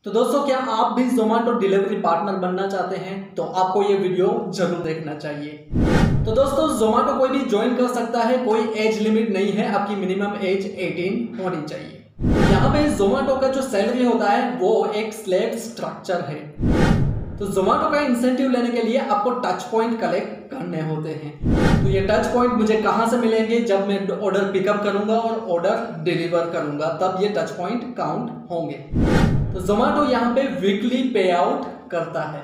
तो दोस्तों, क्या आप भी जोमेटो डिलीवरी पार्टनर बनना चाहते हैं तो आपको ये वीडियो जरूर देखना चाहिए। तो दोस्तों, जोमेटो कोई भी ज्वाइन कर सकता है, कोई एज लिमिट नहीं है, आपकी मिनिमम एज 18 होनी चाहिए। यहाँ पे जोमेटो का जो सैलरी होता है वो एक स्लैब स्ट्रक्चर है। तो जोमेटो का इंसेंटिव लेने के लिए आपको टच पॉइंट कलेक्ट करने होते हैं। तो ये टच पॉइंट मुझे कहाँ से मिलेंगे? जब मैं ऑर्डर पिकअप करूंगा और ऑर्डर डिलीवर करूंगा, तब ये टच पॉइंट काउंट होंगे। तो जोमेटो यहाँ पे वीकली पे आउट करता है।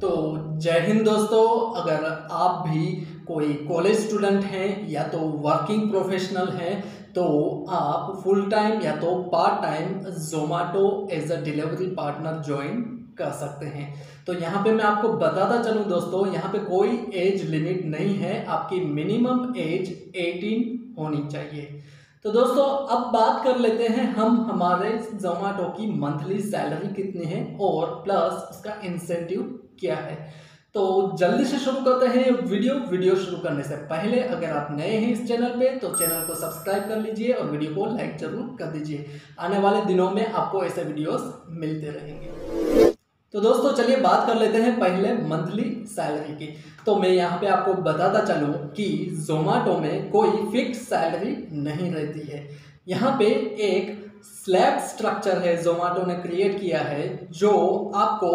तो जय हिंद दोस्तों, अगर आप भी कोई कॉलेज स्टूडेंट हैं या तो वर्किंग प्रोफेशनल हैं तो आप फुल टाइम या तो part time Zomato as a delivery partner join कर सकते हैं। तो यहाँ पे मैं आपको बताता चलूँ दोस्तों, यहाँ पे कोई एज लिमिट नहीं है, आपकी मिनिमम एज 18 होनी चाहिए। तो दोस्तों, अब बात कर लेते हैं हम हमारे जोमेटो की मंथली सैलरी कितनी है और प्लस उसका इंसेंटिव क्या है। तो जल्दी से शुरू करते हैं वीडियो शुरू करने से पहले अगर आप नए हैं इस चैनल पे तो चैनल को सब्सक्राइब कर लीजिए और वीडियो को लाइक जरूर कर दीजिए। आने वाले दिनों में आपको ऐसे वीडियोस मिलते रहेंगे। तो दोस्तों, चलिए बात कर लेते हैं पहले मंथली सैलरी की। तो मैं यहाँ पे आपको बताता चलूँ कि जोमेटो में कोई फिक्स सैलरी नहीं रहती है। यहाँ पे एक स्लैब स्ट्रक्चर है जोमेटो ने क्रिएट किया है जो आपको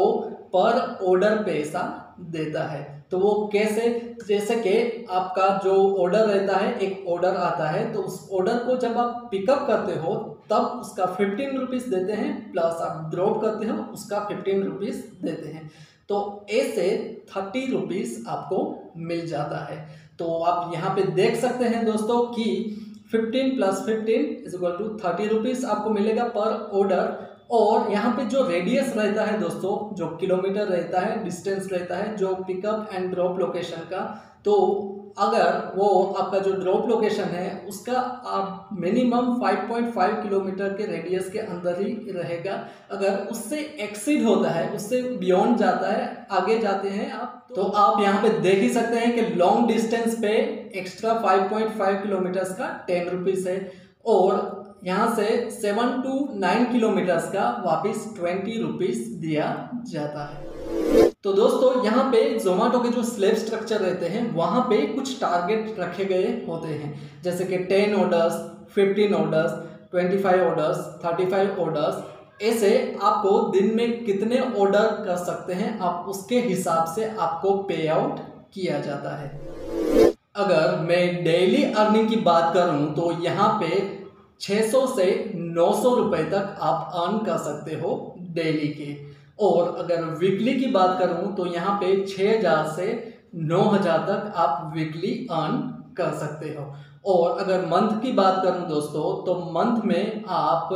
पर ऑर्डर पैसा देता है। तो वो कैसे? जैसे कि आपका जो ऑर्डर रहता है, एक ऑर्डर आता है तो उस ऑर्डर को जब आप पिकअप करते हो तब उसका 15 रुपीज़ देते हैं, प्लस आप ड्रॉप करते हो उसका 15 रुपीज़ देते हैं। तो ऐसे 30 रुपीज़ आपको मिल जाता है। तो आप यहाँ पे देख सकते हैं दोस्तों कि 15 + 15 = 30 रुपीज़ आपको मिलेगा पर ऑर्डर। और यहाँ पे जो रेडियस रहता है दोस्तों, जो किलोमीटर रहता है, डिस्टेंस रहता है जो पिकअप एंड ड्रॉप लोकेशन का, तो अगर वो आपका जो ड्रॉप लोकेशन है उसका आप मिनिमम 5.5 किलोमीटर के रेडियस के अंदर ही रहेगा। अगर उससे एक्सीड होता है, उससे बियॉन्ड जाता है, आगे जाते हैं आप, तो आप यहाँ पे देख ही सकते हैं कि लॉन्ग डिस्टेंस पे एक्स्ट्रा 5.5 किलोमीटर्स का 10 रुपीज़ है और यहाँ से 7 to 9 किलोमीटर्स का वापस 20 रुपीज़ दिया जाता है। तो दोस्तों, यहाँ पे जोमेटो के जो स्लैब स्ट्रक्चर रहते हैं वहाँ पे कुछ टारगेट रखे गए होते हैं, जैसे कि 10 ऑर्डर्स, 15 ऑर्डर्स, 25 ऑर्डर्स, 35 ऑर्डर्स। ऐसे आपको दिन में कितने ऑर्डर कर सकते हैं, आप उसके हिसाब से आपको पे आउट किया जाता है। अगर मैं डेली अर्निंग की बात करूँ तो यहाँ पे 600 से 900 रुपए तक आप अर्न कर सकते हो डेली के। और अगर वीकली की बात करूं तो यहाँ पे 6000 से 9000 तक आप वीकली अर्न कर सकते हो। और अगर मंथ की बात करूं दोस्तों तो मंथ में आप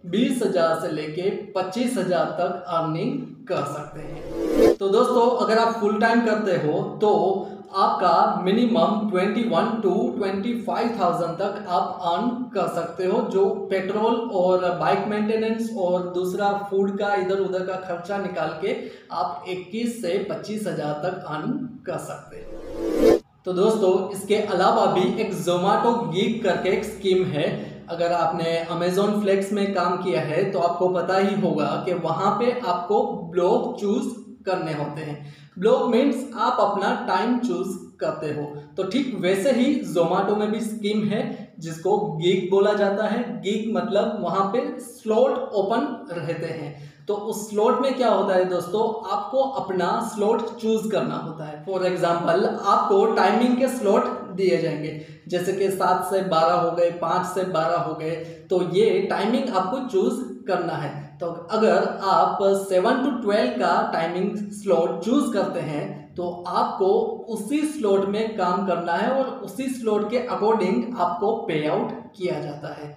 20,000 से लेके 25,000 तक अर्निंग कर सकते हैं। तो दोस्तों, अगर आप फुल टाइम करते हो तो आपका मिनिमम 21 to 25,000 तक आप अर्न कर सकते हो, जो पेट्रोल और बाइक मेंटेनेंस और दूसरा फूड का इधर उधर का खर्चा निकाल के आप 21 से 25,000 तक अर्न कर सकते हो। तो दोस्तों, इसके अलावा भी एक जोमेटो गीग करके एक स्कीम है। अगर आपने अमेजोन फ्लेक्स में काम किया है तो आपको पता ही होगा कि वहाँ पे आपको ब्लॉक चूज करने होते हैं। ब्लॉक मीन्स आप अपना टाइम चूज करते हो। तो ठीक वैसे ही जोमेटो में भी स्कीम है जिसको गीग बोला जाता है। गीग मतलब वहाँ पे स्लॉट ओपन रहते हैं। तो उस स्लॉट में क्या होता है दोस्तों, आपको अपना स्लॉट चूज करना होता है। फॉर एग्जांपल, आपको टाइमिंग के स्लॉट दिए जाएंगे, जैसे कि 7 से 12 हो गए, 5 से 12 हो गए, तो ये टाइमिंग आपको चूज करना है। तो अगर आप 7 to 12 का टाइमिंग स्लॉट चूज करते हैं तो आपको उसी स्लॉट में काम करना है और उसी स्लॉट के अकॉर्डिंग आपको पे आउट किया जाता है।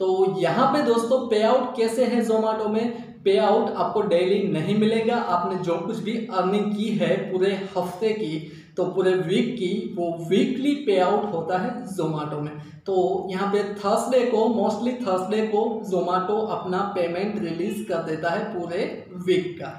तो यहाँ पे दोस्तों पे आउट कैसे है जोमेटो में? पे आउट आपको डेली नहीं मिलेगा। आपने जो कुछ भी अर्निंग की है पूरे हफ्ते की, तो पूरे वीक की, वो वीकली पे आउट होता है जोमेटो में। तो यहाँ पे थर्सडे को, मोस्टली थर्सडे को जोमेटो अपना पेमेंट रिलीज कर देता है पूरे वीक का।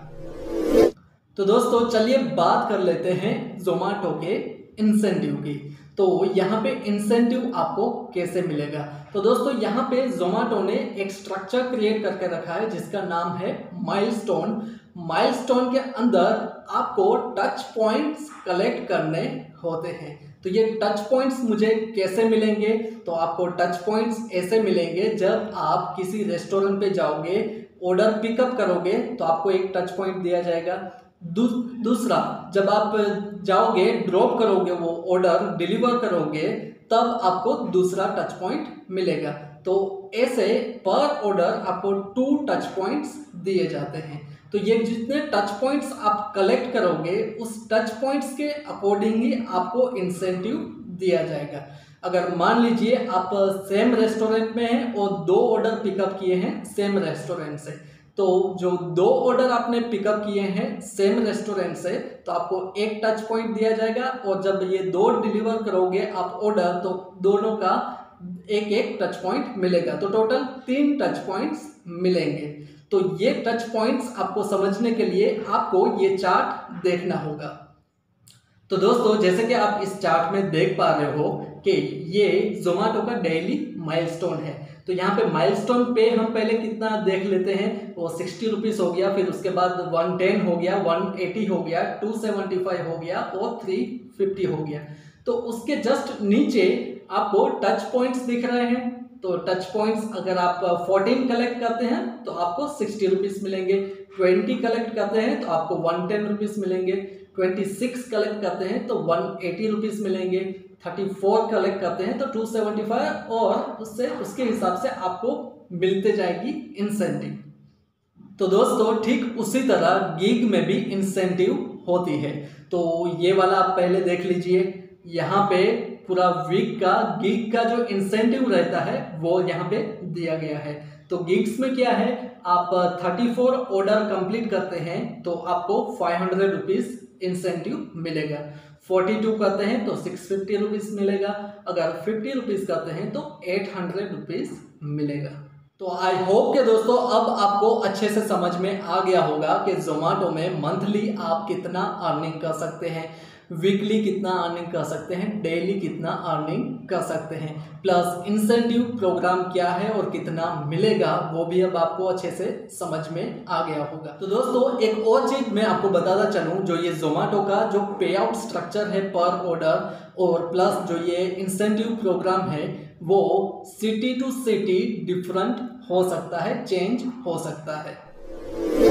तो दोस्तों, चलिए बात कर लेते हैं जोमेटो के इंसेंटिव की। तो यहाँ पे इंसेंटिव आपको कैसे मिलेगा? तो दोस्तों यहाँ पे जोमेटो ने एक स्ट्रक्चर क्रिएट करके रखा है जिसका नाम है माइलस्टोन। माइलस्टोन के अंदर आपको टच पॉइंट्स कलेक्ट करने होते हैं। तो ये टच पॉइंट्स मुझे कैसे मिलेंगे? तो आपको टच पॉइंट्स ऐसे मिलेंगे जब आप किसी रेस्टोरेंट पे जाओगे, ऑर्डर पिकअप करोगे तो आपको एक टच पॉइंट दिया जाएगा। दूसरा, जब आप जाओगे ड्रॉप करोगे, वो ऑर्डर डिलीवर करोगे, तब आपको दूसरा टच पॉइंट मिलेगा। तो ऐसे पर ऑर्डर आपको 2 टच पॉइंट्स दिए जाते हैं। तो ये जितने टच पॉइंट्स आप कलेक्ट करोगे उस टच पॉइंट्स के अकॉर्डिंग ही आपको इंसेंटिव दिया जाएगा। अगर मान लीजिए आप सेम रेस्टोरेंट में हैं और 2 ऑर्डर पिकअप किए हैं सेम रेस्टोरेंट से, तो जो 2 ऑर्डर आपने पिकअप किए हैं सेम रेस्टोरेंट से, तो आपको 1 टच पॉइंट दिया जाएगा, और जब ये 2 डिलीवर करोगे आप ऑर्डर, तो दोनों का 1-1 टच पॉइंट मिलेगा। तो टोटल 3 टच पॉइंट्स मिलेंगे। तो ये टच पॉइंट्स आपको समझने के लिए आपको ये चार्ट देखना होगा। तो दोस्तों जैसे कि आप इस चार्ट में देख पा रहे हो कि ये जोमेटो का डेली माइलस्टोन है। तो यहाँ पे माइलस्टोन पे हम पहले कितना देख लेते हैं, वो 60 रुपीज़ हो गया, फिर उसके बाद 110 हो गया, 180 हो गया, 275 हो गया और 350 हो गया। तो उसके जस्ट नीचे आपको टच पॉइंट्स दिख रहे हैं। तो टच पॉइंट्स अगर आप 14 कलेक्ट करते हैं तो आपको 60 रुपीज़ मिलेंगे, 20 कलेक्ट करते हैं तो आपको 110 रुपीज़ मिलेंगे, 26 कलेक्ट करते हैं तो 180 रुपीज़ मिलेंगे, 34 कलेक्ट करते हैं तो 275, और उसके हिसाब से आपको मिलते जाएगी इंसेंटिव। तो दोस्तों ठीक उसी तरह गिग में भी इंसेंटिव होती है। तो ये वाला आप पहले देख लीजिए, यहाँ पे पूरा वीक का गिग का जो इंसेंटिव रहता है वो यहाँ पे दिया गया है। तो गिग्स में क्या है, आप 34 ऑर्डर कंप्लीट करते हैं तो आपको 500 रुपीज़ इंसेंटिव मिलेगा, 42 करते हैं तो 650 रुपीज़ मिलेगा, अगर 50 रुपीज़ करते हैं तो 800 रुपीज़ मिलेगा। तो आई होप के दोस्तों अब आपको अच्छे से समझ में आ गया होगा कि जोमेटो में मंथली आप कितना अर्निंग कर सकते हैं, वीकली कितना अर्निंग कर सकते हैं, डेली कितना अर्निंग कर सकते हैं, प्लस इंसेंटिव प्रोग्राम क्या है और कितना मिलेगा वो भी अब आपको अच्छे से समझ में आ गया होगा। तो दोस्तों एक और चीज़ मैं आपको बताता चलूँ, जो ये जोमेटो का जो पे आउट स्ट्रक्चर है पर ऑर्डर, और प्लस जो ये इंसेंटिव प्रोग्राम है वो सिटी टू सिटी डिफरेंट हो सकता है, चेंज हो सकता है।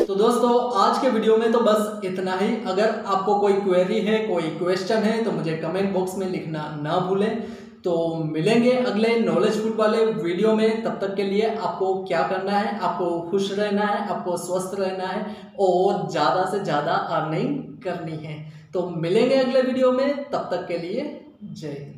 तो दोस्तों आज के वीडियो में तो बस इतना ही। अगर आपको कोई क्वेरी है, कोई क्वेश्चन है तो मुझे कमेंट बॉक्स में लिखना ना भूलें। तो मिलेंगे अगले नॉलेजफुल वाले वीडियो में। तब तक के लिए आपको क्या करना है, आपको खुश रहना है, आपको स्वस्थ रहना है और ज़्यादा से ज़्यादा अर्निंग करनी है। तो मिलेंगे अगले वीडियो में, तब तक के लिए जय हिंद।